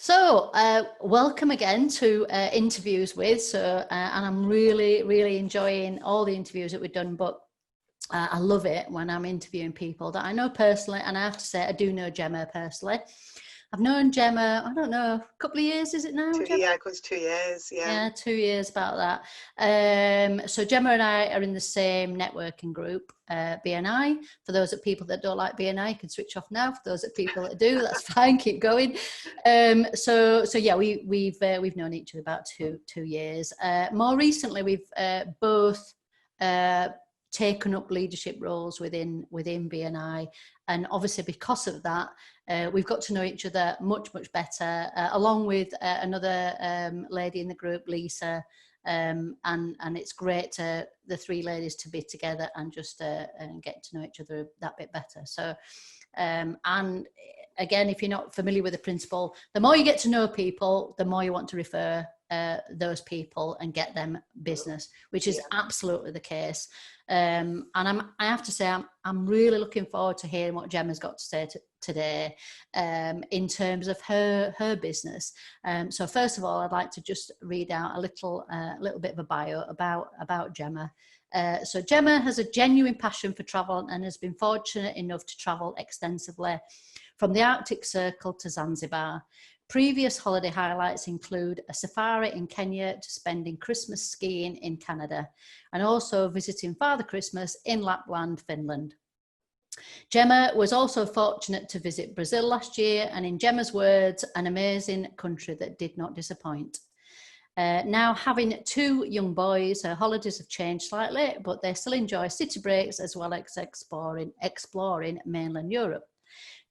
So, welcome again to Interviews With. And I'm really enjoying all the interviews that we've done, but I love it when I'm interviewing people that I know personally, and I have to say I do know Gemma personally. I've known Gemma, I don't know, a couple of years, is it now, Gemma? Yeah, it goes 2 years, Yeah, 2 years, about that. So Gemma and I are in the same networking group, BNI. For those of people that don't like BNI, you can switch off now. For those of people that do, that's fine, keep going. So yeah, we've known each other about two years. More recently, we've both taken up leadership roles within BNI, and obviously because of that, we've got to know each other much better, along with another lady in the group, Lisa, and it's great the three ladies to be together and just get to know each other that bit better. So and again, if you're not familiar with the principle, the more you get to know people, the more you want to refer those people and get them business, which is absolutely the case. And I have to say, I'm really looking forward to hearing what Gemma's got to say today in terms of her business. So first of all, I'd like to just read out a little bit of a bio about Gemma. So Gemma has a genuine passion for travel and has been fortunate enough to travel extensively from the Arctic Circle to Zanzibar. Previous holiday highlights include a safari in Kenya to spending Christmas skiing in Canada, and also visiting Father Christmas in Lapland, Finland. Gemma was also fortunate to visit Brazil last year, and in Gemma's words, an amazing country that did not disappoint. Now having two young boys, her holidays have changed slightly, but they still enjoy city breaks as well as exploring mainland Europe.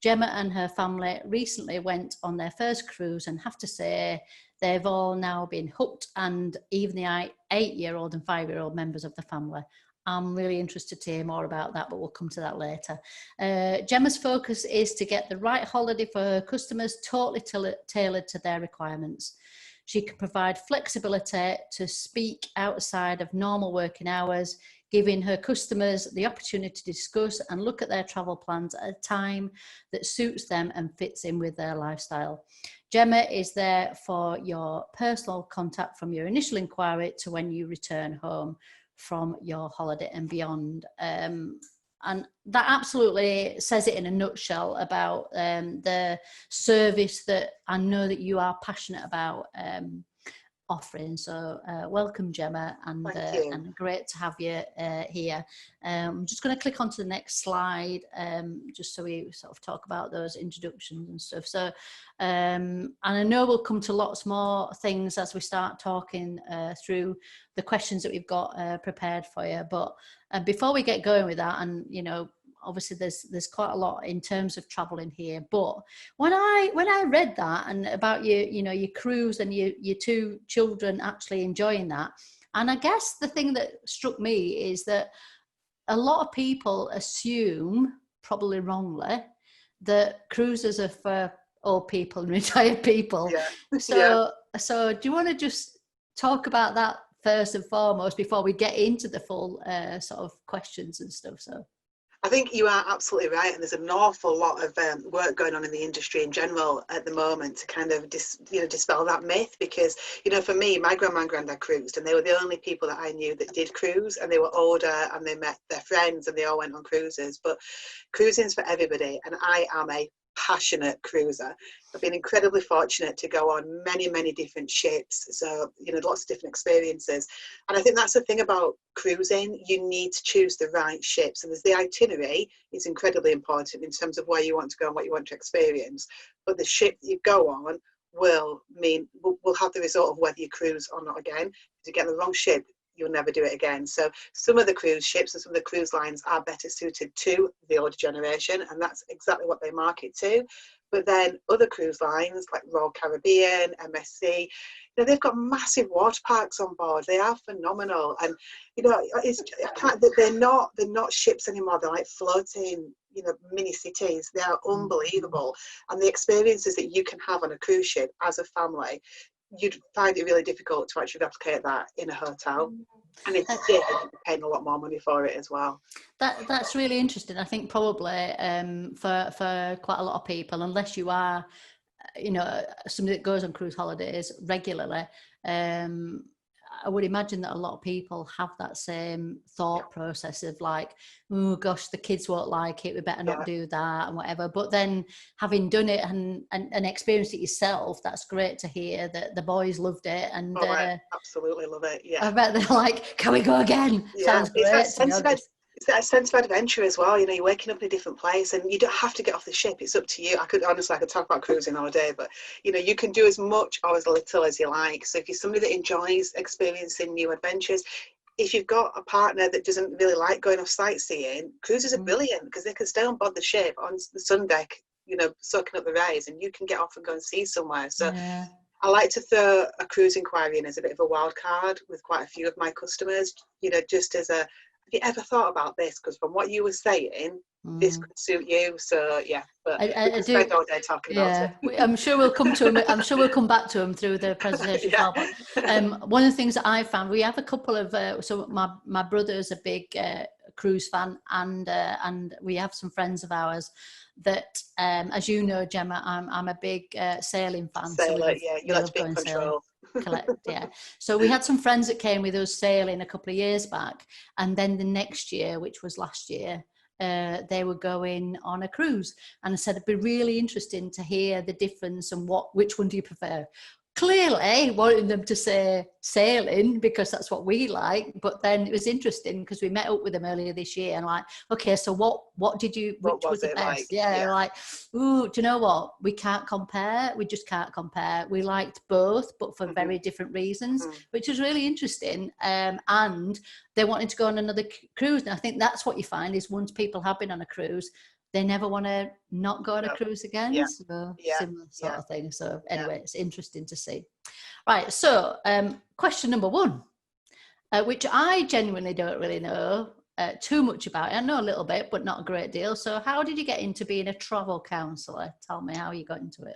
Gemma and her family recently went on their first cruise, and have to say they've all now been hooked, and even the 8-year-old and 5-year-old members of the family. I'm really interested to hear more about that, but we'll come to that later. Gemma's focus is to get the right holiday for her customers, totally tailored to their requirements. She can provide flexibility to speak outside of normal working hours, giving her customers the opportunity to discuss and look at their travel plans at a time that suits them and fits in with their lifestyle. Gemma is there for your personal contact from your initial inquiry to when you return home from your holiday and beyond. And that absolutely says it in a nutshell about the service that I know that you are passionate about offering. So welcome, Gemma, and great to have you here. I'm just going to click onto the next slide, just so we sort of talk about those introductions and stuff. So and I know we'll come to lots more things as we start talking through the questions that we've got prepared for you, but before we get going with that, and you know, obviously there's quite a lot in terms of travel in here, but when I read that and about your cruise and your two children actually enjoying that, and I guess the thing that struck me is that a lot of people assume, probably wrongly, that cruises are for old people and retired people. So do you want to just talk about that first and foremost before we get into the full sort of questions and stuff? So I think you are absolutely right, and there's an awful lot of work going on in the industry in general at the moment to kind of dispel that myth, because for me, my grandma and granddad cruised, and they were the only people that I knew that did cruise, and they were older and they met their friends and they all went on cruises. But cruising's for everybody, and I am a passionate cruiser. I've been incredibly fortunate to go on many different ships, so lots of different experiences. And I think that's the thing about cruising, you need to choose the right ships, and there's the itinerary is incredibly important in terms of where you want to go and what you want to experience, but the ship that you go on will have the result of whether you cruise or not again. If you get the wrong ship, you'll never do it again. So some of the cruise ships and some of the cruise lines are better suited to the older generation, and that's exactly what they market to. But then other cruise lines like Royal Caribbean, MSC, they've got massive water parks on board. They are phenomenal, and they're not ships anymore. They're like floating, mini cities. They are unbelievable, and the experiences that you can have on a cruise ship as a family, you'd find it really difficult to actually replicate that in a hotel, and it's paying a lot more money for it as well. That's really interesting. I think probably for quite a lot of people, unless you are you know, somebody that goes on cruise holidays regularly, I would imagine that a lot of people have that same thought process of like, oh gosh, the kids won't like it, we better not do that and whatever. But then having done it and experienced it yourself, that's great to hear that the boys loved it. And I absolutely love it. Yeah, I bet they're like, can we go again? Sounds great. It's that sense of adventure as well. You know, you're waking up in a different place, and you don't have to get off the ship. It's up to you. I could talk about cruising all day, but you know, you can do as much or as little as you like. So if you're somebody that enjoys experiencing new adventures, if you've got a partner that doesn't really like going off sightseeing, cruises are brilliant because they can stay on board the ship on the sun deck, you know, soaking up the rays, and you can get off and go and see somewhere. So I like to throw a cruise inquiry in as a bit of a wild card with quite a few of my customers, you know, just as a, have you ever thought about this? Because from what you were saying, this could suit you. So yeah, but we can spend all day talking about it. I'm sure we'll come to them. I'm sure we'll come back to them through the presentation as well. But one of the things that I found, we have a couple of so my brother's a big cruise fan, and we have some friends of ours that, as you know, Gemma, I'm a big sailing fan. Sailor, you like to be in control. So we had some friends that came with us sailing a couple of years back, and then the next year, which was last year, they were going on a cruise, and I said it'd be really interesting to hear the difference and which one do you prefer. Clearly wanting them to say sailing because that's what we like, but then it was interesting because we met up with them earlier this year and like, okay, so what did you, which was the best? Like? Like, ooh, do you know what, we can't compare, we just can't compare. We liked both, but for very different reasons, which was really interesting. And they wanted to go on another cruise, and I think that's what you find is once people have been on a cruise, they never want to not go on a cruise again. So similar sort of thing. So anyway, it's interesting to see. Right. So question number one, which I genuinely don't really know too much about. I know a little bit, but not a great deal. So how did you get into being a travel counsellor? Tell me how you got into it.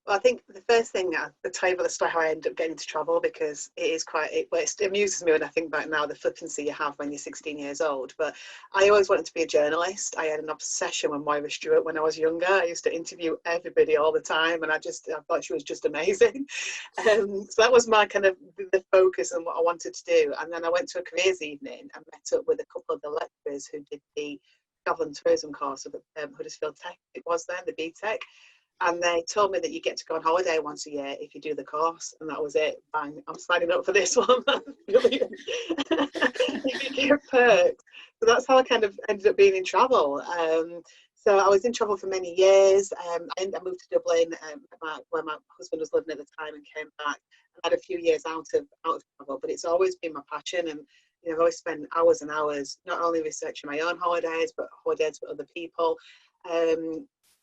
Well, I think the first thing I'll tell you about the story how I ended up getting into travel, because it is it amuses me when I think back now, the flippancy you have when you're 16 years old. But I always wanted to be a journalist. I had an obsession with Moira Stewart when I was younger. I used to interview everybody all the time, and I thought she was just amazing. So that was my kind of the focus and what I wanted to do. And then I went to a careers evening and met up with a couple of the lecturers who did the travel and tourism course at Huddersfield Tech. It was then the BTEC. And they told me that you get to go on holiday once a year if you do the course. And that was it. Bang, I'm signing up for this one. Brilliant. You get perks. So that's how I kind of ended up being in travel. So I was in travel for many years. I moved to Dublin where my husband was living at the time, and came back. I had a few years out of travel, but it's always been my passion. And you know, I've always spent hours and hours not only researching my own holidays, but holidays with other people.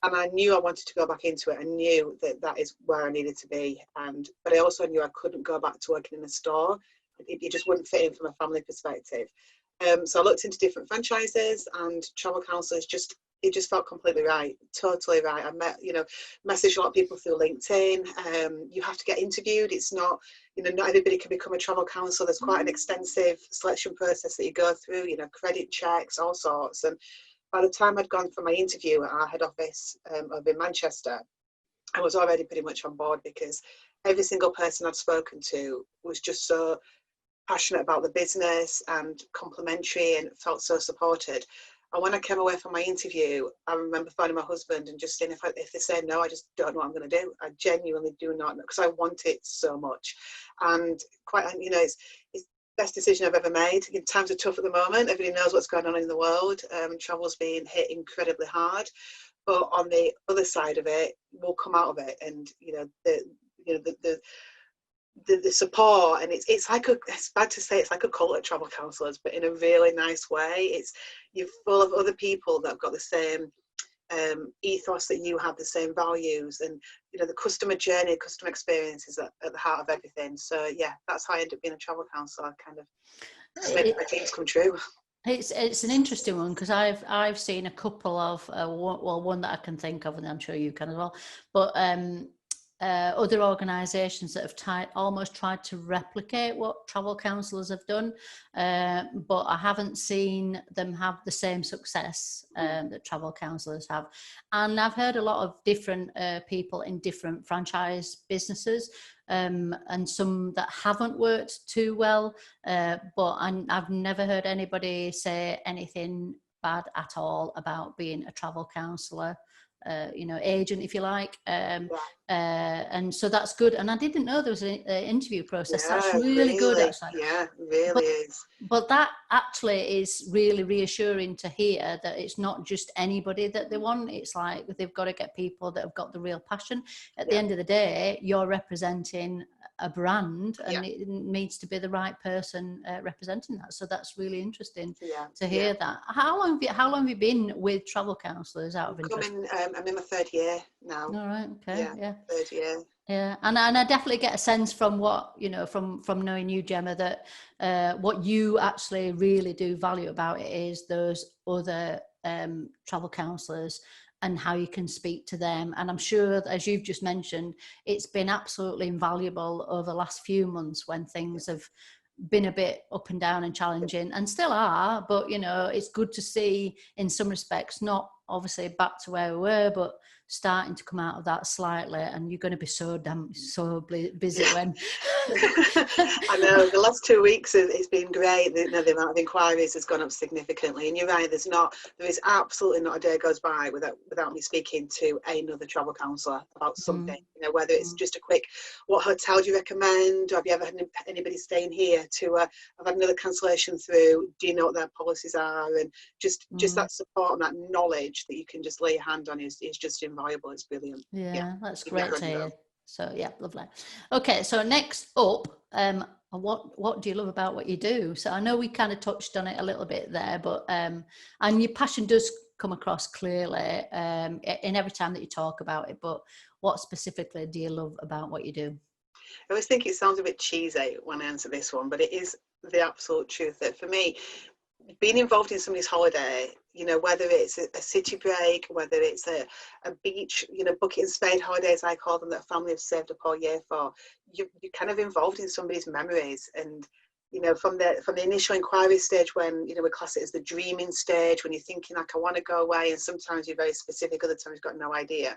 And I knew I wanted to go back into it. I knew that is where I needed to be. But I also knew I couldn't go back to working in a store. It just wouldn't fit in from a family perspective. So I looked into different franchises, and Travel Counsellors it just felt completely right, totally right. I messaged a lot of people through LinkedIn. You have to get interviewed. It's not, not everybody can become a travel counsellor. There's quite an extensive selection process that you go through, credit checks, all sorts. And by the time I'd gone for my interview at our head office over in Manchester, I was already pretty much on board, because every single person I'd spoken to was just so passionate about the business and complimentary, and felt so supported. And when I came away from my interview, I remember phoning my husband and just saying, if they say no, I just don't know what I'm going to do. I genuinely do not know, because I want it so much. And it's the best decision I've ever made. Times are tough at the moment. Everybody knows what's going on in the world. Travel's being hit incredibly hard. But on the other side of it, we'll come out of it. And, the support, and it's bad to say, it's like a cult of travel counsellors, but in a really nice way. You're full of other people that have got the same ethos that you have, the same values, and the customer journey, customer experience is at the heart of everything. So yeah, that's how I ended up being a travel counsellor. Kind of made my dreams come true. It's an interesting one, because I've seen a couple of one that I can think of, and I'm sure you can as well, but other organisations that have almost tried to replicate what Travel Counsellors have done, but I haven't seen them have the same success that Travel Counsellors have. And I've heard a lot of different people in different franchise businesses, and some that haven't worked too well, but I've never heard anybody say anything bad at all about being a travel counsellor, agent, if you like. And so that's good. And I didn't know there was an interview process. Yeah, That's really good, actually. Yeah, it really is. But that actually is really reassuring to hear, that it's not just anybody that they want. It's like they've got to get people that have got the real passion. At the end of the day, you're representing a brand, and it needs to be the right person representing that. So that's really interesting to hear that. How long have you been with Travel Counsellors, out of interest? I'm in my 3rd year now. All right, okay, yeah. 3rd year. Yeah, and I definitely get a sense from what, from knowing you, Gemma, that what you actually really do value about it is those other travel counsellors and how you can speak to them. And I'm sure, as you've just mentioned, it's been absolutely invaluable over the last few months when things have been a bit up and down and challenging, and still are, but it's good to see, in some respects, not obviously back to where we were, but starting to come out of that slightly. And you're going to be so busy when I know the last 2 weeks it's been great. The amount of inquiries has gone up significantly, and you're right, there is absolutely not a day goes by without me speaking to another travel counsellor about something, whether it's just a quick, what hotel do you recommend, or have you ever had anybody staying here, to I've had another cancellation through, do you know what their policies are, and just that support and that knowledge that you can just lay your hand on is just invaluable. It's brilliant. That's great to hear. So lovely. Okay, so next up, what do you love about what you do? So I know we kind of touched on it a little bit there, but and your passion does come across clearly in every time that you talk about it, but what specifically do you love about what you do? I always think it sounds a bit cheesy when I answer this one, but it is the absolute truth that for me, being involved in somebody's holiday, whether it's a city break, whether it's a beach, bucket and spade holidays, I call them, that family have saved up all year for, you're kind of involved in somebody's memories. And from the initial inquiry stage, when we class it as the dreaming stage, when you're thinking like, I want to go away, and sometimes you're very specific, other times you've got no idea,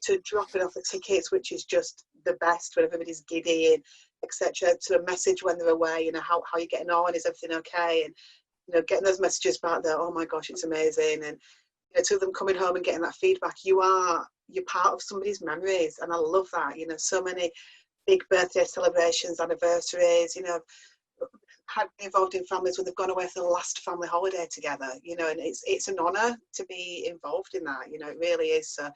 to dropping off the tickets, which is just the best when everybody's giddy, and etc., to a message when they're away, how you're getting on, is everything okay, and getting those messages back there, oh my gosh, it's amazing, and to them coming home and getting that feedback, you're part of somebody's memories. And I love that. So many big birthday celebrations, anniversaries, had been involved in families when they've gone away for the last family holiday together, and it's an honour to be involved in that. It really is. So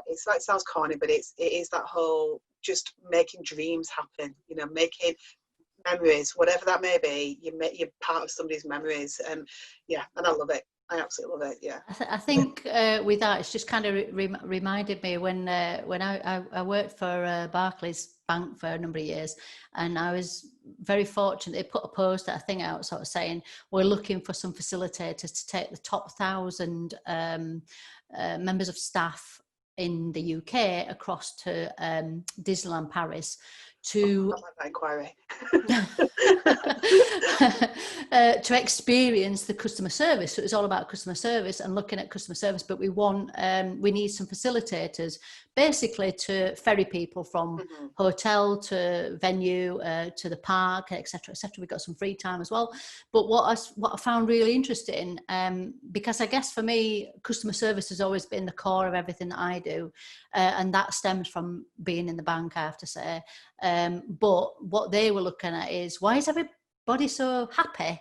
it's like, it sounds corny, but it is that whole just making dreams happen, making memories, whatever that may be, you're part of somebody's memories. And I love it. I absolutely love it. I think with that, it's just kind of reminded me when I worked for Barclays Bank for a number of years, and I was very fortunate. They put a post, a thing out, sort of saying, we're looking for some facilitators to take the top 1,000 members of staff in the UK across to Disneyland Paris to inquiry. To experience the customer service. So it was all about customer service and looking at customer service, but we need some facilitators basically to ferry people from hotel to venue to the park, etc., etc. We got some free time as well. But what I found really interesting, because I guess for me, customer service has always been the core of everything that I do, and that stems from being in the bank, I have to say. But what they were looking at is, why is everybody so happy?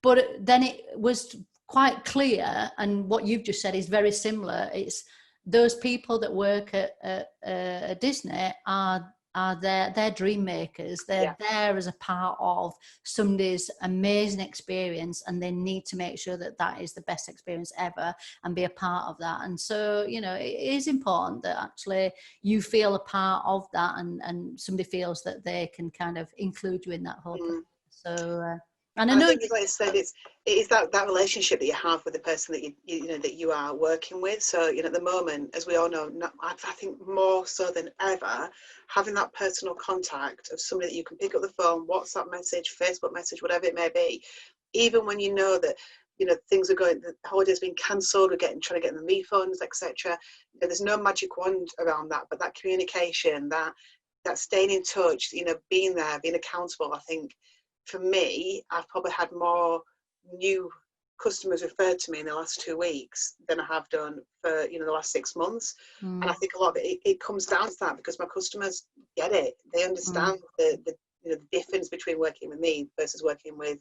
But then it was quite clear, and what you've just said is very similar. It's those people that work at Disney are they're dream makers. They're there as a part of somebody's amazing experience, and they need to make sure that is the best experience ever and be a part of that. And so, it is important that actually you feel a part of that, and somebody feels that they can kind of include you in that whole process. So And I And know I think, like I said, it is that relationship that you have with the person that you know that you are working with. So, you know, at the moment, as we all know, I think more so than ever, having that personal contact of somebody that you can pick up the phone, WhatsApp message, Facebook message, whatever it may be, even when you know that, you know, things are going, the holiday's been cancelled, we're trying to get them refunds, etc. You know, there's no magic wand around that, but that communication, that staying in touch, you know, being there, being accountable. I think for me, I've probably had more new customers referred to me in the last 2 weeks than I have done for, you know, the last 6 months. And I think a lot of it comes down to that, because my customers get it. They understand the you know, the difference between working with me versus working with,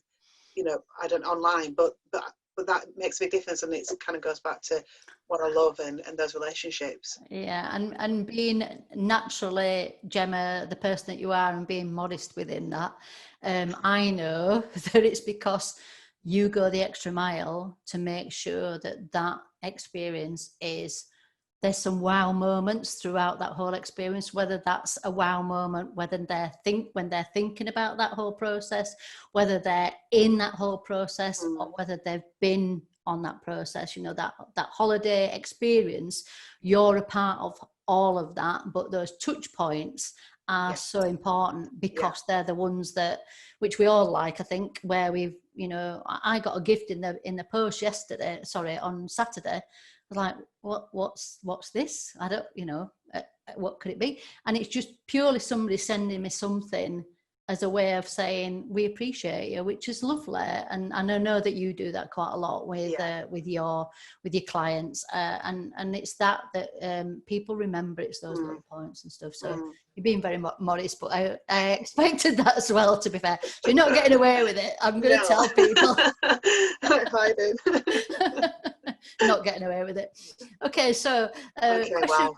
you know, I don't online, but that makes a big difference, and it kind of goes back to what I love and those relationships. Yeah, and being naturally, Gemma, the person that you are, and being modest within that, I know that it's because you go the extra mile to make sure that that experience is, there's some wow moments throughout that whole experience, whether that's a wow moment, whether when they're thinking about that whole process, whether they're in that whole process, or whether they've been on that process. You know, that holiday experience, you're a part of all of that, but those touch points are so important, because they're the ones that, which we all like, I think, where we've, you know, I got a gift in the post on Saturday. I was like, what's this? I don't, you know, what could it be? And it's just purely somebody sending me something as a way of saying we appreciate you, which is lovely. And I know that you do that quite a lot with your clients, and it's that people remember. It's those little points and stuff. So you're being very modest, but I expected that as well, to be fair. So you're not getting away with it. I'm going to tell people. Hiding. Not getting away with it. Okay, so question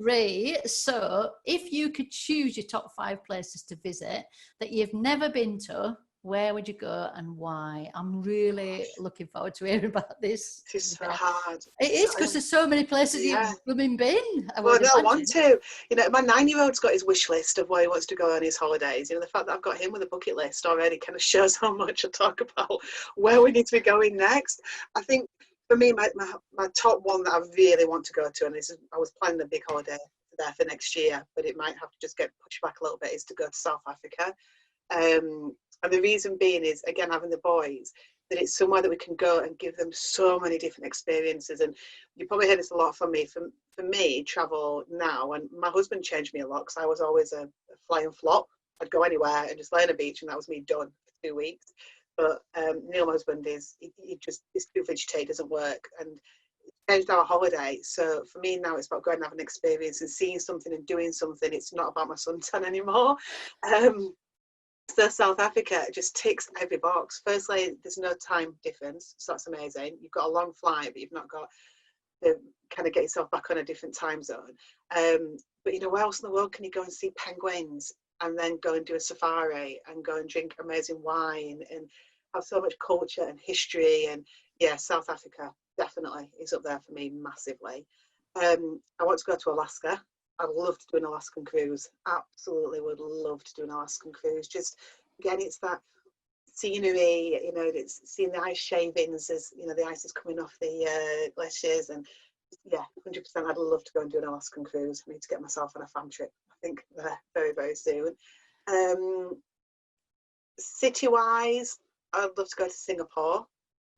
3. So if you could choose your top 5 places to visit that you've never been to, where would you go and why? I'm really looking forward to hearing about this. It's so hard. It is, because there's so many places you've been. Well, no, I want to. You know, my 9-year-old's got his wish list of where he wants to go on his holidays. You know, the fact that I've got him with a bucket list already kind of shows how much I talk about where we need to be going next. I think for me, my top one that I really want to go to, and I was planning a big holiday there for next year, but it might have to just get pushed back a little bit, is to go to South Africa. And the reason being is, again, having the boys, that it's somewhere that we can go and give them so many different experiences. And you probably hear this a lot from me. For me, travel now, and my husband changed me a lot, because I was always a flying flop. I'd go anywhere and just lay on a beach, and that was me done for 2 weeks. But Neil, my husband, his too fidgety, doesn't work, and it changed our holiday. So for me now, it's about going and having an experience and seeing something and doing something. It's not about my suntan anymore. So South Africa just ticks every box. Firstly, there's no time difference, so that's amazing. You've got a long flight, but you've not got to kind of get yourself back on a different time zone. But you know, where else in the world can you go and see penguins, and then go and do a safari, and go and drink amazing wine, and have so much culture and history? And yeah, South Africa definitely is up there for me massively. I want to go to Alaska. I'd love to do an Alaskan cruise. Absolutely would love to do an Alaskan cruise. Just, again, it's that scenery, you know, it's seeing the ice shavings as, you know, the ice is coming off the glaciers. And yeah, 100%, I'd love to go and do an Alaskan cruise. I need to get myself on a fam trip, I think, very, very soon. City-wise, I'd love to go to Singapore.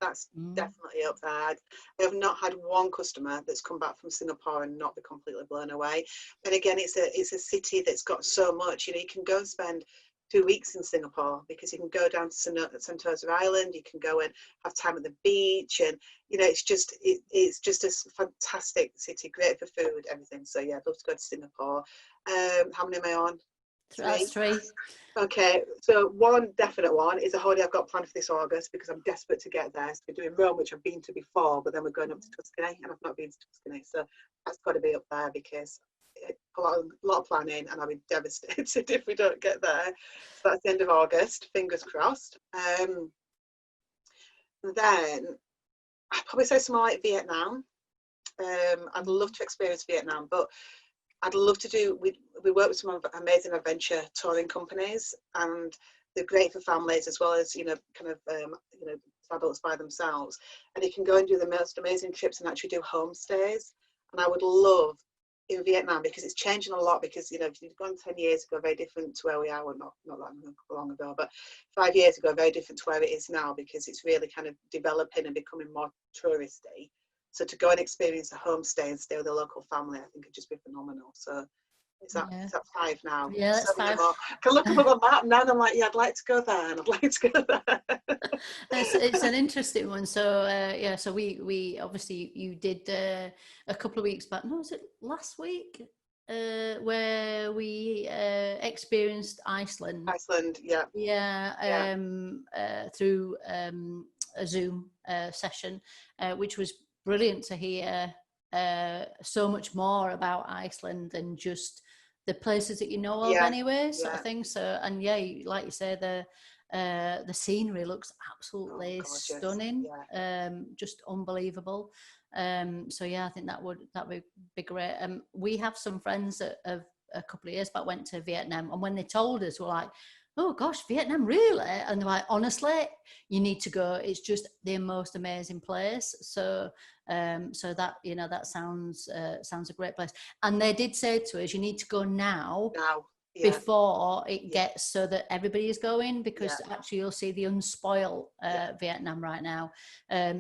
That's definitely up there. I have not had one customer that's come back from Singapore and not be completely blown away. And again, it's a city that's got so much. You know, you can go and spend 2 weeks in Singapore, because you can go down to Sentosa Island. You can go and have time at the beach, and you know, it's just a fantastic city, great for food, everything. So yeah, I'd love to go to Singapore. How many am I on? 3. Okay, so one definite one is a holiday I've got planned for this August, because I'm desperate to get there. So we're doing Rome, which I've been to before, but then we're going up to Tuscany, and I've not been to Tuscany, so that's got to be up there, because a lot of planning, and I'll be devastated if we don't get there. So that's the end of August, fingers crossed. Then I'd probably say somewhere like Vietnam. I'd love to experience Vietnam, but I'd love to do, we work with some amazing adventure touring companies, and they're great for families as well as, kind of, adults by themselves. And you can go and do the most amazing trips and actually do homestays. And I would love in Vietnam, because it's changing a lot, because, if you've gone 10 years ago, very different to where we are, well, not that long ago, but 5 years ago, very different to where it is now, because it's really kind of developing and becoming more touristy. So to go and experience a homestay and stay with a local family, I think would just be phenomenal. So is that 5 now? Yeah, that's 5. I can look up on the map now and I'm like, yeah, I'd like to go there and I'd like to go there. It's an interesting one. So so we obviously, you did a couple of weeks back, no, was it last week, where we experienced Iceland, through a Zoom session, which was brilliant to hear so much more about Iceland than just the places that you know of anyway, sort of thing. So, and like you say, the scenery looks absolutely stunning, just unbelievable. So I think that would be great. We have some friends that have a couple of years back went to Vietnam, and when they told us, we're like, oh gosh, Vietnam, really? And they're like, honestly, you need to go. It's just the most amazing place. So that, that sounds a great place. And they did say to us, you need to go now. Before it gets so that everybody is going, because actually you'll see the unspoiled Vietnam right now.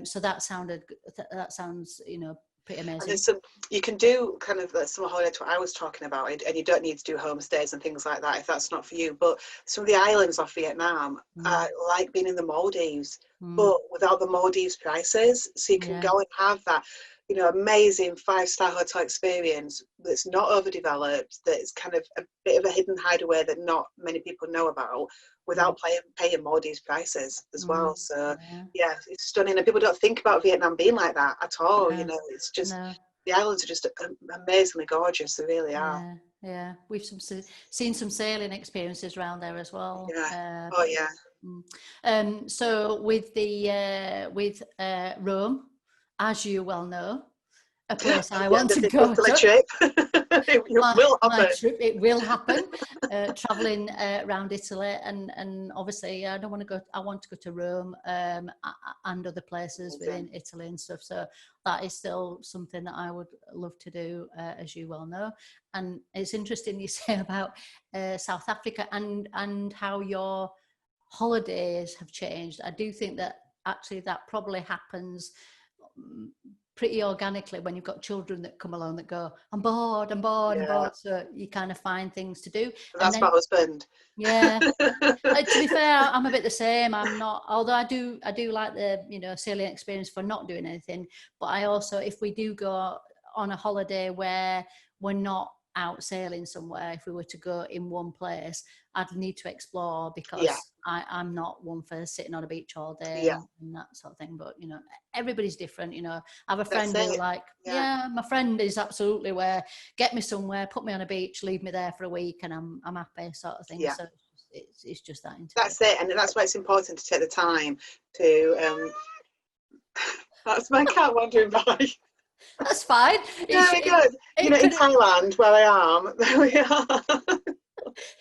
So that sounds pretty amazing. And there's you can do kind of some holiday to what I was talking about, and you don't need to do homestays and things like that if that's not for you. But some of the islands off Vietnam, like being in the Maldives, but without the Maldives prices. So you can go and have that, amazing 5-star hotel experience that's not overdeveloped, that's kind of a bit of a hidden hideaway that not many people know about, without paying Maldives prices as well. So it's stunning, and people don't think about Vietnam being like that at all. It's just the islands are just amazingly gorgeous. They really are. We've seen some sailing experiences around there as well. So with Rome, as you well know, a place I want to go to. Trip. It will happen. Traveling around Italy, and obviously I want to go to Rome and other places within Italy and stuff. So that is still something that I would love to do, as you well know. And it's interesting you say about South Africa and how your holidays have changed. I do think that actually that probably happens pretty organically when you've got children that come along that go, I'm bored, so you kind of find things to do. That's my husband. To be fair, I'm a bit the same. I'm not, although I do like the sailing experience for not doing anything, but I also, if we do go on a holiday where we're not out sailing somewhere, if we were to go in one place, I'd need to explore, because I'm not one for sitting on a beach all day and that sort of thing. But everybody's different. I have a friend who my friend is absolutely where, get me somewhere, put me on a beach, leave me there for a week, and I'm happy, sort of thing. So it's just that. That's it, and that's why it's important to take the time to. That's my cat wandering by. That's fine. Very good. In Thailand, where I am, there we are.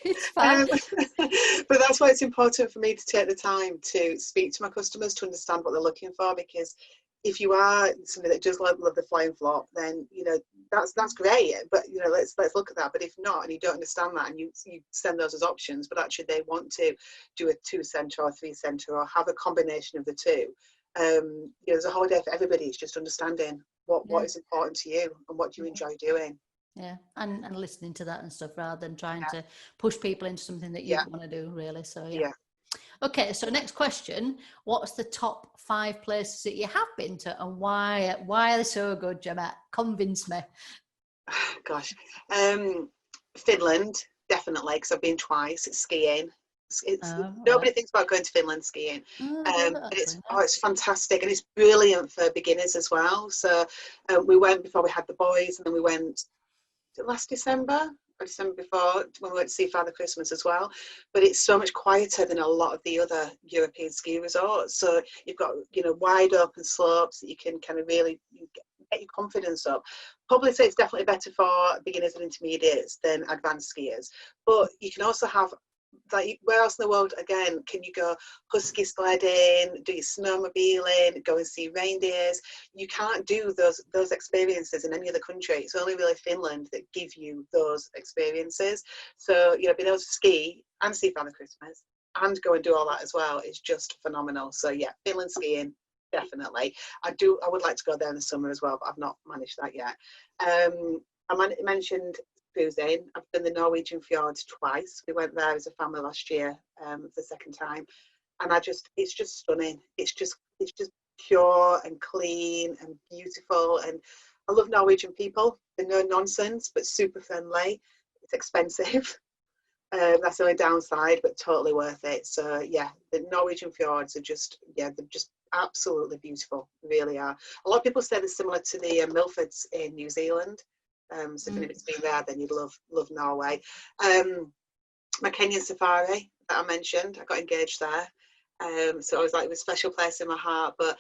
It's fine. But that's why it's important for me to take the time to speak to my customers, to understand what they're looking for, because if you are somebody that does love the flying flop, then that's great. But let's look at that. But if not, and you don't understand that, and you send those as options, but actually they want to do a 2-center or 3-center, or have a combination of the two. There's a holiday for everybody. It's just understanding what is important to you and what you enjoy doing. And listening to that and stuff, rather than trying to push people into something that you want to do, really. So okay, so next question: what's the top 5 places that you have been to, and why are they so good, Gemma? Convince me. Gosh, Finland, definitely, because I've been twice. It's skiing. Nobody thinks about going to Finland skiing, but it's fantastic, and it's brilliant for beginners as well. So we went before we had the boys, and then we went last December or December before, when we went to see Father Christmas as well. But it's so much quieter than a lot of the other European ski resorts. So you've got wide open slopes that you can kind of really get your confidence up. Probably say it's definitely better for beginners and intermediates than advanced skiers. But you can also have like, where else in the world, again, can you go husky sledding, do your snowmobiling, go and see reindeers? You can't do those experiences in any other country. It's only really Finland that give you those experiences. So, you know, being able to ski and see Father Christmas and go and do all that as well is just phenomenal. So yeah, Finland skiing, definitely. I would like to go there in the summer as well, but I've not managed that yet. I mentioned cruising. I've been the Norwegian fjords twice. We went there as a family last year for the second time, and it's just stunning. It's just pure and clean and beautiful, and I love Norwegian people. They're no nonsense but super friendly. It's expensive. That's the only downside, but totally worth it. So yeah, the Norwegian fjords are they're just absolutely beautiful. They really are. A lot of people say they're similar to the Milfords in New Zealand. So if anybody's been there, then you'd love Norway. My Kenyan safari that I mentioned, I got engaged there. So I was like, it was a special place in my heart. But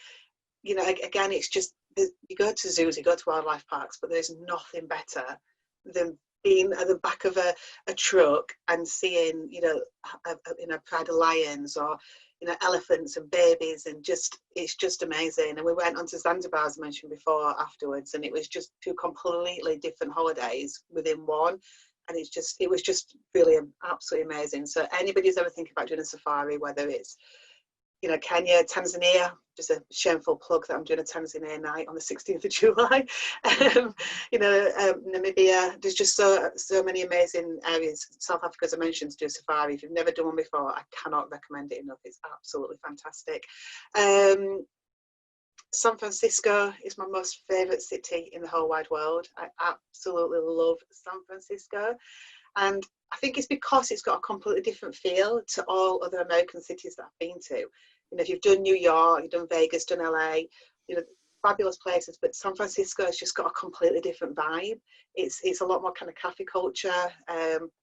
you know, again, it's just, you go to zoos, you go to wildlife parks, but there's nothing better than being at the back of a truck and seeing, you know, a pride of lions, or you know, elephants and babies, and it's just amazing. And we went on to Zanzibar, as I mentioned before, afterwards, and it was just two completely different holidays within one, and it was just really absolutely amazing. So anybody who's ever thinking about doing a safari, whether it's, you know, Kenya, Tanzania, just a shameful plug that I'm doing a Tanzania night on the 16th of July. You know, Namibia, there's just so many amazing areas. South Africa, as I mentioned, to do a safari. If you've never done one before, I cannot recommend it enough. It's absolutely fantastic. San Francisco is my most favourite city in the whole wide world. I absolutely love San Francisco. And I think it's because it's got a completely different feel to all other American cities that I've been to. You know, if you've done New York, you've done Vegas, done LA, you know, fabulous places, but San Francisco has just got a completely different vibe. It's a lot more kind of cafe culture.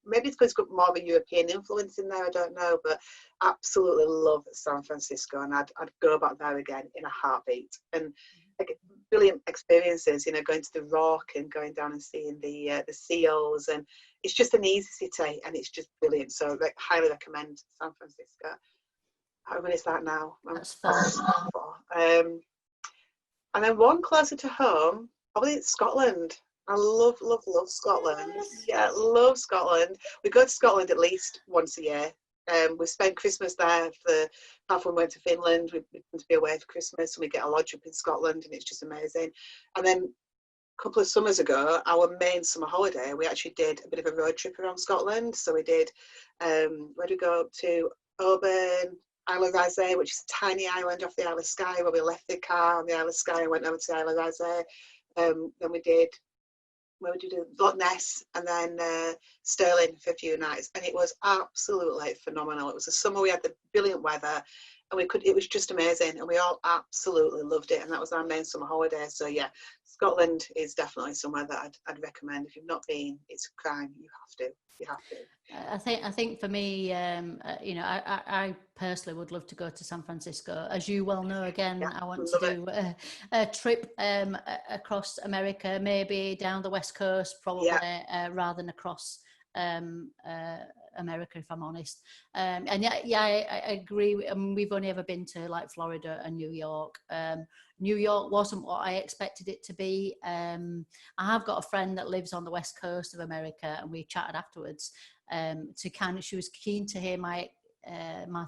Maybe it's because it's got more of a European influence in there, I don't know, but absolutely love San Francisco, and I'd go back there again in a heartbeat. And like, brilliant experiences, you know, going to the Rock and going down and seeing the seals, and it's just an easy city and it's just brilliant. So like, highly recommend San Francisco. How many is that now? That's 4. And then one closer to home, probably it's Scotland. I love Scotland. Yeah, love Scotland. We go to Scotland at least once a year. We spent Christmas there apart from when we went to Finland, we tend to be away for Christmas, and we get a lodge up in Scotland, and it's just amazing. And then a couple of summers ago, our main summer holiday, we actually did a bit of a road trip around Scotland. So we did, where did we go up to? Oban, Isle of Raasay, which is a tiny island off the Isle of Skye, where we left the car on the Isle of Skye and went over to the Isle of Raasay. Then we did, where would you do, Loch Ness, and then Stirling for a few nights, and it was absolutely phenomenal. It was a summer, we had the brilliant weather, and it was just amazing, and we all absolutely loved it, and that was our main summer holiday. So yeah, Scotland is definitely somewhere that I'd recommend. If you've not been, it's a crime. You have to. I think for me, you know, I personally would love to go to San Francisco. As you well know, again, yeah, I want to do a trip across America, maybe down the West Coast, probably, yeah, rather than across America, if I'm honest. And I agree. We've only ever been to like Florida and New York. New York wasn't what I expected it to be. I have got a friend that lives on the West Coast of America, and we chatted afterwards she was keen to hear my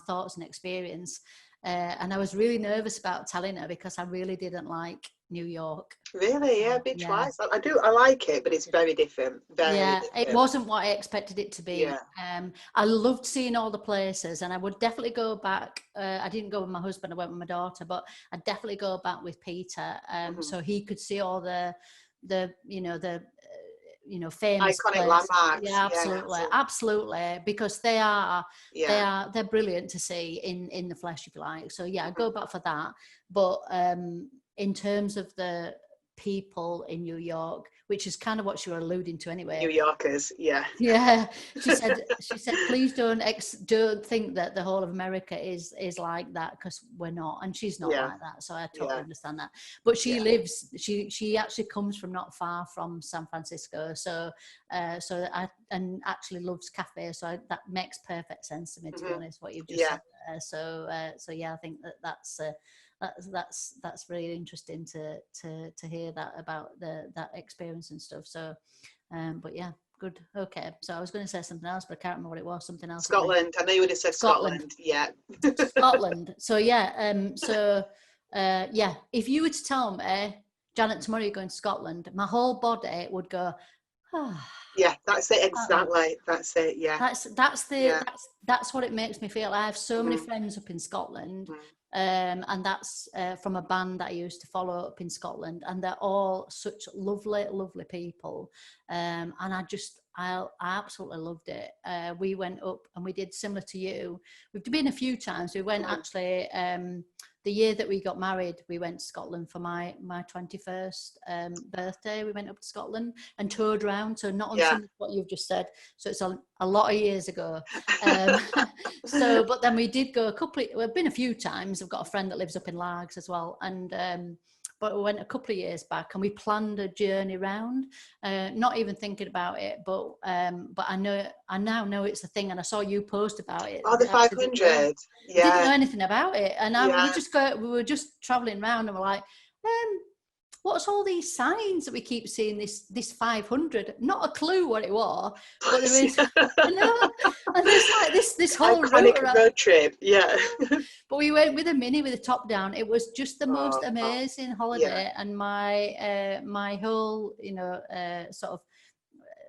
thoughts and experience. And I was really nervous about telling her because I really didn't like New York. Really? Yeah, I've been twice. I like it, but it's very different. Very different. It wasn't what I expected it to be. Yeah. I loved seeing all the places, and I would definitely go back. I didn't go with my husband, I went with my daughter, but I'd definitely go back with Peter, so he could see all the famous iconic places. Landmarks. Yeah, absolutely, because they're brilliant to see in the flesh, if you like. So yeah, I'd go back for that. But in terms of the people in New York, which is kind of what you were alluding to anyway. New Yorkers, yeah. Yeah, she said, please don't think that the whole of America is like that, because we're not, and she's not like that. So I totally understand that. But she lives, she actually comes from not far from San Francisco, so actually loves cafe. So that makes perfect sense to me, to be honest, what you've just said. So yeah, I think that's really interesting to hear that about that experience and stuff. So but yeah, good. Okay, so I was going to say something else, but I can't remember what it was. Something else. Scotland. I know you would have said Scotland. Yeah. Scotland. So yeah. Yeah. If you were to tell me, Janet, tomorrow you're going to Scotland, my whole body would go. Yeah, that's it exactly. That's it. Yeah. That's what it makes me feel. I have so many friends up in Scotland. And that's from a band that I used to follow up in Scotland, and they're all such lovely, lovely people. And I absolutely loved it. We went up and we did similar to you. We've been a few times. We went actually the year that we got married, we went to Scotland for my 21st birthday. We went up to Scotland and toured around. So not on what you've just said. So it's a lot of years ago. But then we did go we've been a few times. I've got a friend that lives up in Largs as well. And but we went a couple of years back and we planned a journey round, not even thinking about it, but I now know it's a thing, and I saw you post about it. Oh, the 500. Yeah. Didn't know anything about it, and we were just traveling around, and we're like, what's all these signs that we keep seeing? This 500, not a clue what it was, but there is, and there's like this whole road trip, yeah. But we went with a Mini with a top down. It was just the most amazing holiday, and my whole sort of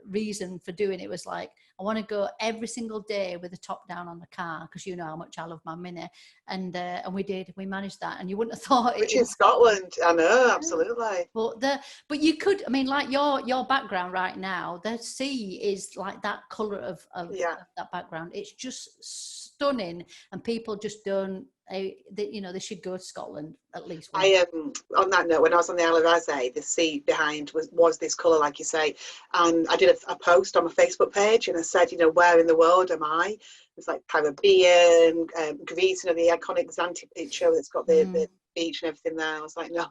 reason for doing it was like, I want to go every single day with the top down on the car, because you know how much I love my Mini, and we managed that, and you wouldn't have thought it in Scotland. I know, absolutely. But you could, I mean, like your background right now, the sea is like that colour of that background. It's just stunning, and people just don't. They should go to Scotland at least once. On that note, when I was on the Isle of Raasay, the sea behind was this colour, like you say, and I did a post on my Facebook page, and I said, where in the world am I? It's like Caribbean, Greece, the iconic Zanzibar picture that's got the beach and everything there. I was like, no,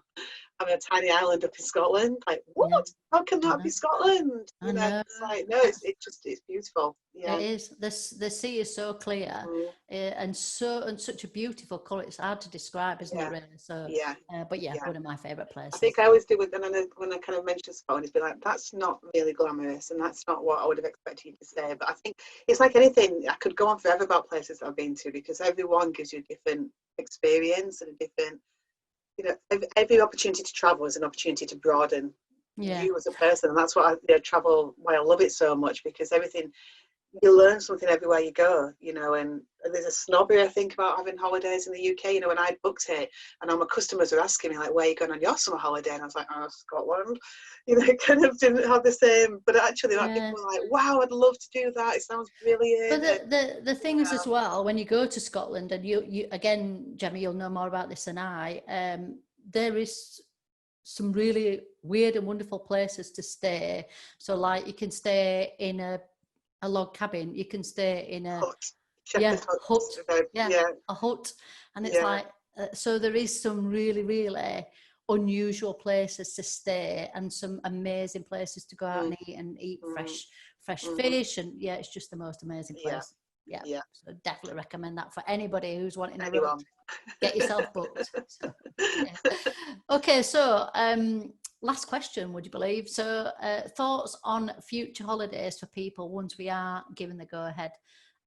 I'm in a tiny island up in Scotland. Like, what? Yeah. How can that be Scotland? It's like, no, it's beautiful. Yeah. It is. The sea is so clear and such a beautiful colour. It's hard to describe, isn't it? Really? So one of my favourite places. I think I always do when I kind of mention Scotland, it's be like, that's not really glamorous, and that's not what I would have expected you to say. But I think it's like anything. I could go on forever about places that I've been to, because everyone gives you a different experience and a different. Every opportunity to travel is an opportunity to broaden you as a person, and that's why why I love it so much, because everything, you learn something everywhere you go, and there's a snobbery, I think, about having holidays in the UK. When I booked it, and all my customers were asking me, like, where are you going on your summer holiday? And I was like, Scotland. It kind of didn't have the same, but actually people were like, wow, I'd love to do that. It sounds brilliant. But the thing is as well, when you go to Scotland, and you again, Gemma, you'll know more about this than I, there is some really weird and wonderful places to stay. So like, you can stay in a log cabin, you can stay in a hut, a hut, and it's like, so there is some really, really unusual places to stay, and some amazing places to go out and eat fresh fish, and it's just the most amazing place. So definitely recommend that for anybody who's wanting a road trip. Get yourself booked. Okay, so last question, would you believe? So thoughts on future holidays for people once we are given the go ahead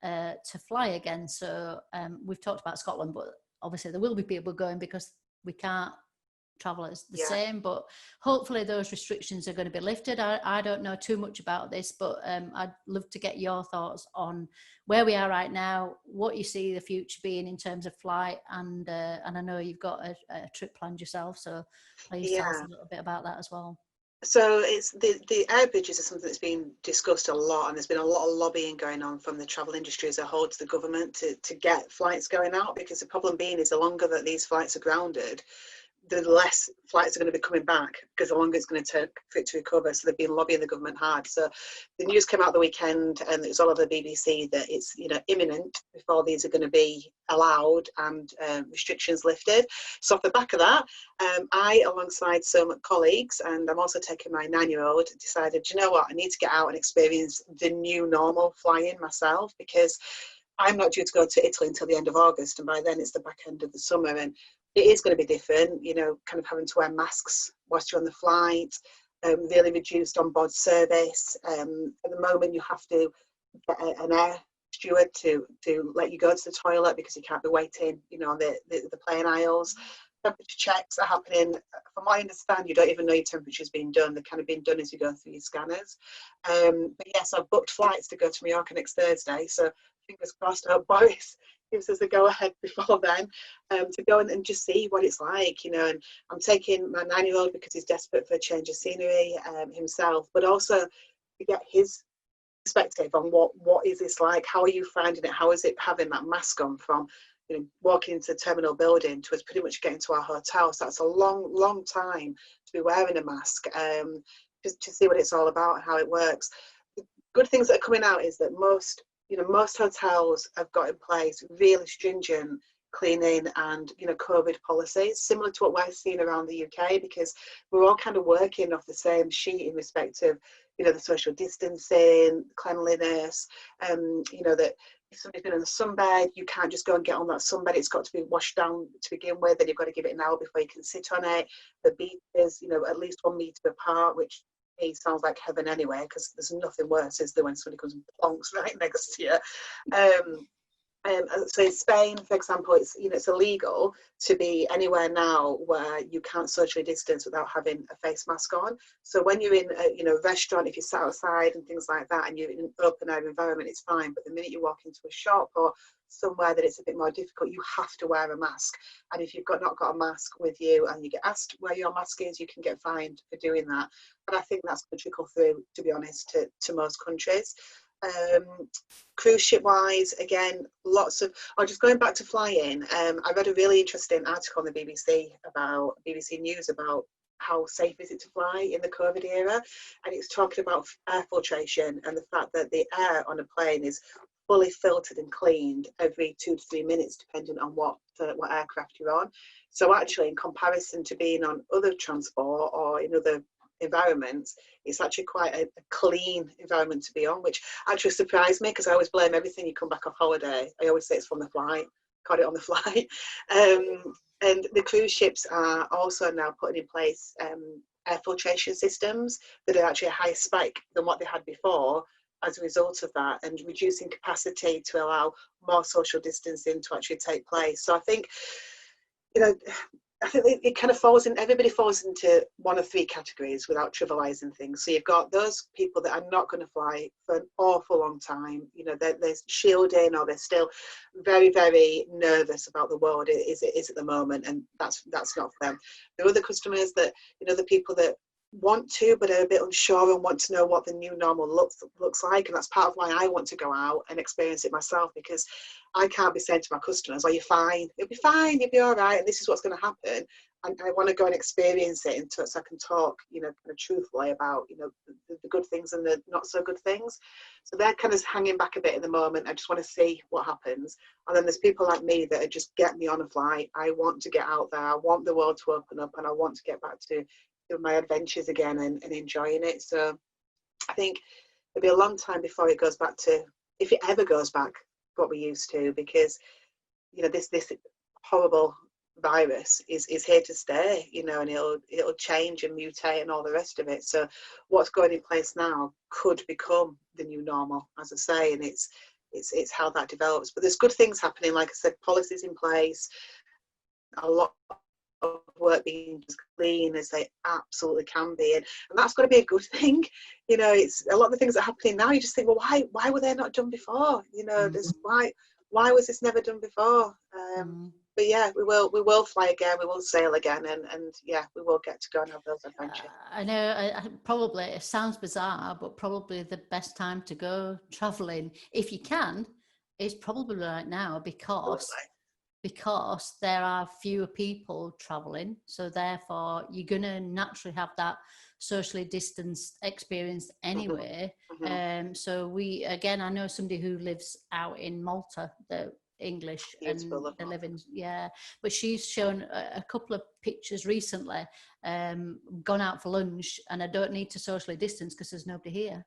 to fly again. So we've talked about Scotland, but obviously there will be people going because we can't travel as the same, but hopefully those restrictions are going to be lifted. I don't know too much about this, but I'd love to get your thoughts on where we are right now, what you see the future being in terms of flight, and I know you've got a trip planned yourself, so please tell us a little bit about that as well. So it's the air bridges are something that's been discussed a lot, and there's been a lot of lobbying going on from the travel industry as a whole to the government to get flights going out, because the problem being is the longer that these flights are grounded, the less flights are going to be coming back, because the longer it's going to take for it to recover. So they've been lobbying the government hard. So the news came out the weekend, and it was all over the BBC that it's, you know, imminent before these are going to be allowed and restrictions lifted. So off the back of that, I, alongside some colleagues, and I'm also taking my 9-year-old, decided, you know what, I need to get out and experience the new normal flying myself, because I'm not due to go to Italy until the end of August, and by then it's the back end of the summer, and it is going to be different, you know, kind of having to wear masks whilst you're on the flight, really reduced on-board service. At the moment, you have to get an air steward to let you go to the toilet, because you can't be waiting, you know, on the plane aisles. Temperature checks are happening. From what I understand, you don't even know your temperature's being done. They're kind of being done as you go through your scanners. But yes, I've booked flights to go to Mallorca next Thursday, so fingers crossed, I hope Boris gives us a go ahead before then, to go and just see what it's like, you know. And I'm taking my 9-year-old because he's desperate for a change of scenery himself, but also to get his perspective on what is this like, how are you finding it, how is it having that mask on from, you know, walking into the terminal building to us pretty much getting to our hotel. So that's a long time to be wearing a mask, just to see what it's all about and how it works. The good things that are coming out is that most hotels have got in place really stringent cleaning and, you know, COVID policies, similar to what we're seeing around the UK, because we're all kind of working off the same sheet in respect of, you know, the social distancing, cleanliness, you know, that if somebody's been in a sunbed, you can't just go and get on that sunbed. It's got to be washed down to begin with, and you've got to give it an hour before you can sit on it. The beaches, you know, at least 1 metre apart, which to me sounds like heaven anyway, because there's nothing worse, is there, when somebody comes and plonks right next to you. So in Spain, for example, it's, you know, it's illegal to be anywhere now where you can't socially distance without having a face mask on. So when you're in a, you know, restaurant, if you sat outside and things like that, and you're in an open air environment, it's fine. But the minute you walk into a shop or somewhere that it's a bit more difficult, you have to wear a mask. And if you've not got a mask with you and you get asked where your mask is, you can get fined for doing that. And I think that's going to trickle through, to be honest, to most countries. Cruise ship wise, again, lots of, just going back to flying, I read a really interesting article on the BBC News about how safe is it to fly in the COVID era, and it's talking about air filtration and the fact that the air on a plane is fully filtered and cleaned every 2 to 3 minutes, depending on what aircraft you're on. So actually, in comparison to being on other transport or in other environments, it's actually quite a clean environment to be on, which actually surprised me, because I always blame everything you come back off holiday. I always say it's from the flight, caught it on the flight. And the cruise ships are also now putting in place air filtration systems that are actually a higher spec than what they had before as a result of that, and reducing capacity to allow more social distancing to actually take place. So I think, you know, I think it kind of everybody falls into one of 3 categories without trivializing things. So you've got those people that are not going to fly for an awful long time. You know, they're shielding, or they're still very, very nervous about the world it is at the moment, and that's not for them. There are other customers that, you know, the people that want to but are a bit unsure and want to know what the new normal looks like, and that's part of why I want to go out and experience it myself, because I can't be saying to my customers, "Are you fine? You'll be fine, you'll be all right, and this is what's going to happen." And I want to go and experience it, so I can talk, you know, kind of truthfully about, you know, the good things and the not so good things. So they're kind of hanging back a bit at the moment. I just want to see what happens. And then there's people like me that are just, get me on a flight. I want to get out there. I want the world to open up, and I want to get back to my adventures again and enjoying it. So I think it'll be a long time before it goes back to, if it ever goes back, what we used to, because, you know, this horrible virus is here to stay, you know, and it'll change and mutate and all the rest of it. So what's going in place now could become the new normal, as I say, and it's how that develops. But there's good things happening, like I said, policies in place, a lot of work being as clean as they absolutely can be, and that's got to be a good thing. You know, it's a lot of the things that are happening now, you just think, well, why were they not done before? You know, there's why was this never done before? But yeah, we will fly again, we will sail again, and yeah, we will get to go and have those adventures. I know, probably it sounds bizarre, but probably the best time to go travelling, if you can, is probably right now, because because there are fewer people traveling. So therefore, you're going to naturally have that socially distanced experience anyway. So I know somebody who lives out in Malta, the English, and they live in, but she's shown a couple of pictures recently, gone out for lunch, and I don't need to socially distance because there's nobody here.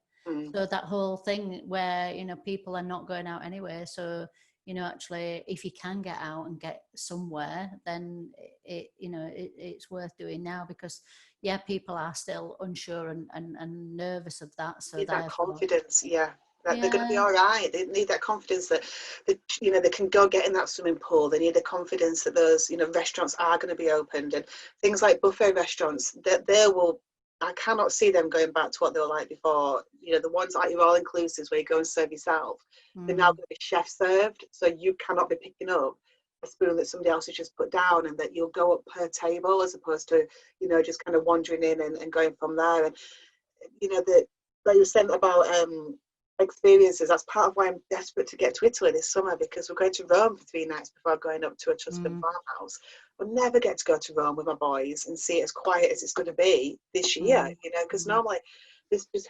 So that whole thing where, you know, people are not going out anyway. So, you know, actually, if you can get out and get somewhere, then it's worth doing now, because people are still unsure and nervous of that. So that confidence, that they're going to be all right. They need that confidence that you know, they can go get in that swimming pool. They need the confidence that those, you know, restaurants are going to be opened, and things like buffet restaurants, that they will. I cannot see them going back to what they were like before. You know, the ones like your all-inclusives where you go and serve yourself, they're now going to be chef served, so you cannot be picking up a spoon that somebody else has just put down, and that you'll go up per table as opposed to, you know, just kind of wandering in and going from there. And, you know, like you were saying about experiences, that's part of why I'm desperate to get to Italy this summer, because we're going to Rome for 3 nights before going up to a Tuscan farmhouse. We'll never get to go to Rome with my boys and see it as quiet as it's going to be this year, you know, because normally there's just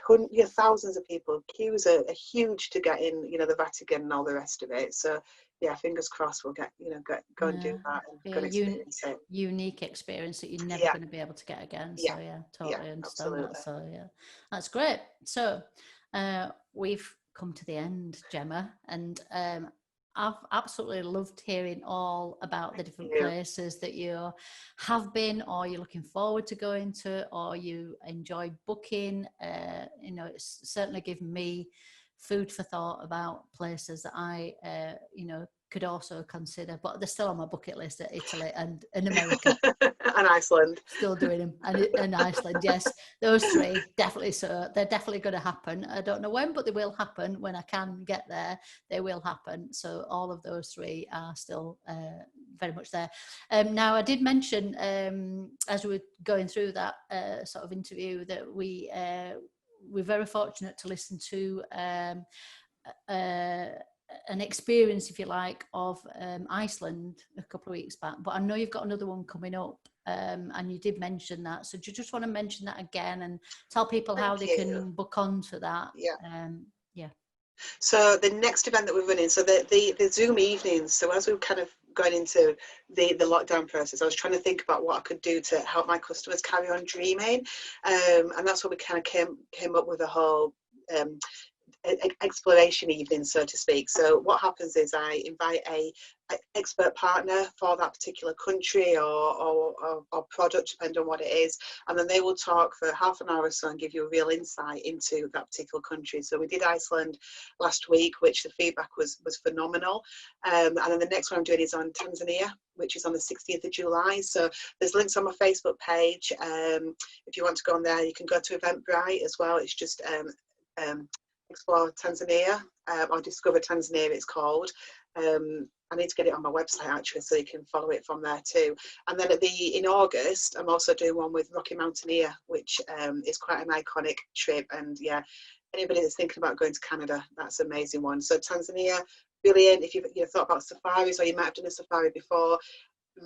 thousands of people. Queues are huge to get in, you know, the Vatican and all the rest of it. So yeah, fingers crossed we'll get, you know, go and do that and go and experience it. Unique experience that you're never going to be able to get again. So totally understand absolutely. That. So that's great. So we've come to the end, Gemma, and I've absolutely loved hearing all about the different places that you have been, or you're looking forward to going to, or you enjoy booking. You know, it's certainly given me food for thought about places that I, you know, could also consider, but they're still on my bucket list at Italy and America. And Iceland. Still doing them. And Iceland, yes. Those 3, definitely. So they're definitely going to happen. I don't know when, but they will happen. When I can get there, they will happen. So all of those 3 are still very much there. Now, I did mention, as we were going through that sort of interview, that we're very fortunate to listen to an experience, if you like, of Iceland a couple of weeks back, but I know you've got another one coming up, and you did mention that. So do you just want to mention that again and tell people how they can book on to that? So the next event that we're running, so the Zoom evenings, so as we were kind of going into the lockdown process, I was trying to think about what I could do to help my customers carry on dreaming, and that's what we kind of came up with a whole exploration evening, so to speak. So what happens is I invite a expert partner for that particular country or product, depending on what it is, and then they will talk for half an hour or so and give you a real insight into that particular country. So we did Iceland last week, which the feedback was phenomenal, and then the next one I'm doing is on Tanzania, which is on the 16th of July. So there's links on my Facebook page. If you want to go on there, you can go to Eventbrite as well. It's just Explore Tanzania, or Discover Tanzania it's called. I need to get it on my website actually, so you can follow it from there too. And then in August, I'm also doing one with Rocky Mountaineer, which is quite an iconic trip. And yeah, anybody that's thinking about going to Canada, that's an amazing one. So Tanzania, brilliant. If you've thought about safaris, or you might have done a safari before,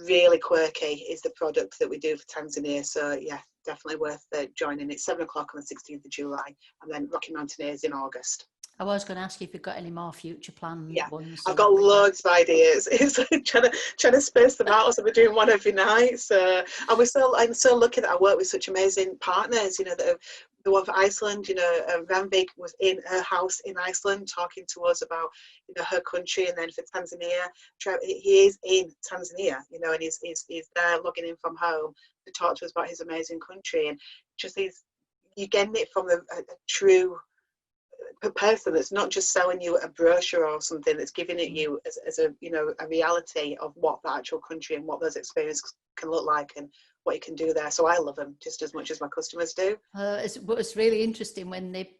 really quirky is the product that we do for Tanzania. So yeah, definitely worth joining. It's 7 o'clock on the 16th of July, and then Rocky Mountaineers in August. I was going to ask you if you've got any more future planned ones. I've got loads of ideas. It's like trying to space them out, so we're doing one every night. So, and I'm so lucky that I work with such amazing partners, you know, that the one for Iceland, you know, Ranvik was in her house in Iceland talking to us about, you know, her country. And then for Tanzania, he is in Tanzania, you know, and he's there logging in from home to talk to us about his amazing country. And just you're getting it from a true person that's not just selling you a brochure or something, that's giving it you as a, you know, a reality of what the actual country and what those experiences can look like and what you can do there. So I love them just as much as my customers do. It's really interesting when they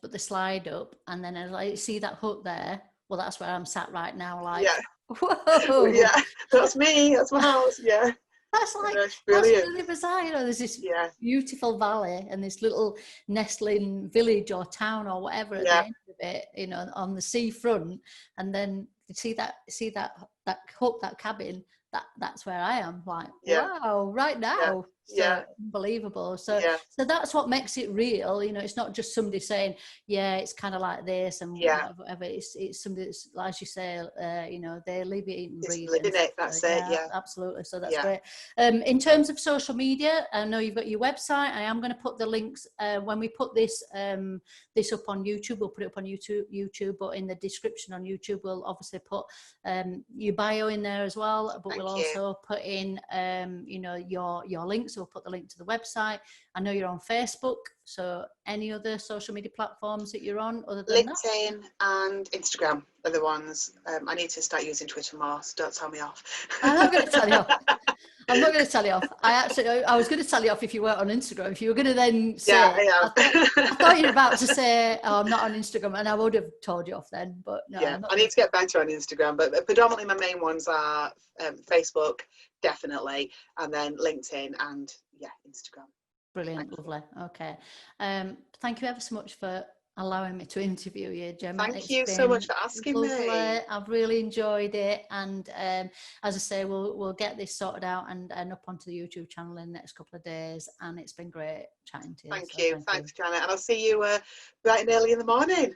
put the slide up, and then I like see that hut there. Well, that's where I'm sat right now. Like, whoa, yeah, that's me. That's my house. Yeah. That's like, that's really bizarre, you know, there's this beautiful valley and this little nestling village or town or whatever at the end of it, you know, on the seafront, and then you see that hook, that cabin, that's where I am. Like, Yeah. wow, right now. Yeah. So unbelievable. So Yeah. so that's what makes it real. You know, it's not just somebody saying, yeah, it's kind of like this and whatever. It's somebody that's, as you say, you know, they live it and breathe it. Living it, that's it. Yeah, absolutely. So that's great. In terms of social media, I know you've got your website. I am going to put the links when we put this this up on YouTube. We'll put it up on YouTube, but in the description on YouTube, we'll obviously put your bio in there as well. But we'll also put in you know, your links. So we'll put the link to the website. I know you're on Facebook. So any other social media platforms that you're on other than LinkedIn and Instagram are the ones. I need to start using Twitter more, so don't tell me off. I'm not going to tell you off. I'm not going to tell you off. I was going to tell you off if you weren't on Instagram. If you were going to then say, I thought you were about to say, oh, I'm not on Instagram, and I would have told you off then. But no, I need to get better on Instagram. But predominantly my main ones are Facebook, definitely, and then LinkedIn and Instagram. Brilliant, lovely. Okay. Thank you ever so much for allowing me to interview you, Gemma. Thank you so much for asking me. I've really enjoyed it, and as I say, we'll get this sorted out and up onto the YouTube channel in the next couple of days. And it's been great chatting to you. Thanks, Janet, and I'll see you bright and early in the morning.